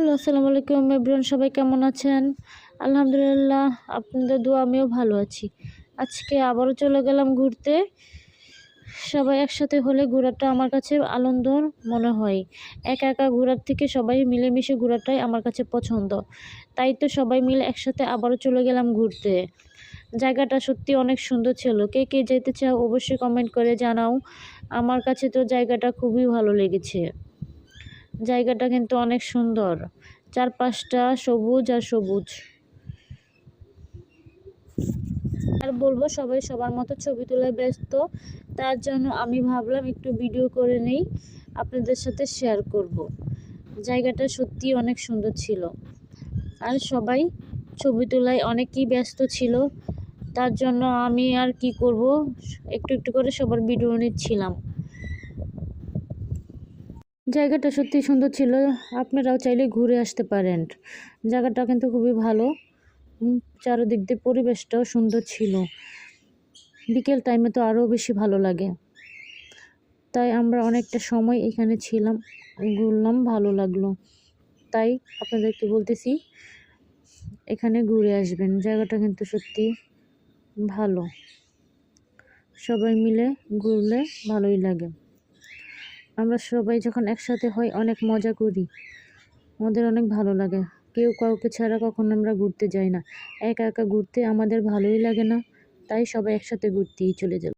Hello, আসসালামু আলাইকুম everyone, সবাই কেমন আছেন? আলহামদুলিল্লাহ, আপনাদের দোয়া আমিও ভালো আছি। আজকে আবারও চলে গেলাম ঘুরতে। সবাই একসাথে হলে ঘোরাটা আমার কাছে আনন্দ মনে হয়। একা একা ঘোরার থেকে সবাই মিলেমিশে ঘোরাটাই আমার কাছে পছন্দ। তাই তো সবাই মিলে একসাথে আবারও চলে গেলাম ঘুরতে। জায়গাটা সত্যি অনেক সুন্দর ছিল। কে কে যেতে চাও অবশ্যই কমেন্ট করে জানাও। আমার কাছে তো জায়গাটা খুবই ভালো লেগেছে। জায়গাটা কিন্তু অনেক সুন্দর, চারপাশটা সবুজ আর সবুজ। আর বলবো, সবাই সবার মতো ছবি তোলায় ব্যস্ত, তার জন্য আমি ভাবলাম একটু ভিডিও করে নেই, আপনাদের সাথে শেয়ার করব। জায়গাটা সত্যি অনেক সুন্দর ছিল, আর সবাই ছবি তোলায় অনেকেই ব্যস্ত ছিল, তার জন্য আমি আর কি করব, একটু একটু করে সবার ভিডিও নিচ্ছিলাম। জায়গাটা সত্যি সুন্দর ছিল, আপনারাও চাইলে ঘুরে আসতে পারেন। জায়গাটা কিন্তু খুবই ভালো, চারদিক দিয়ে পরিবেশটাও সুন্দর ছিল। বিকেল টাইমে তো আরও বেশি ভালো লাগে, তাই আমরা অনেকটা সময় এখানে ছিলাম, ঘুরলাম, ভালো লাগলো। তাই আপনাদেরকে বলতেছি এখানে ঘুরে আসবেন, জায়গাটা কিন্তু সত্যি ভালো। সবাই মিলে ঘুরলে ভালোই লাগে। আমরা সবাই যখন একসাথে হই অনেক মজা করি, আমাদের অনেক ভালো লাগে। কেউ কাউকে ছাড়া কখনো আমরা ঘুরতে যাই না। একা একা ঘুরতে আমাদের ভালোই লাগে না, তাই সবাই একসাথে ঘুরতেই চলে যাই।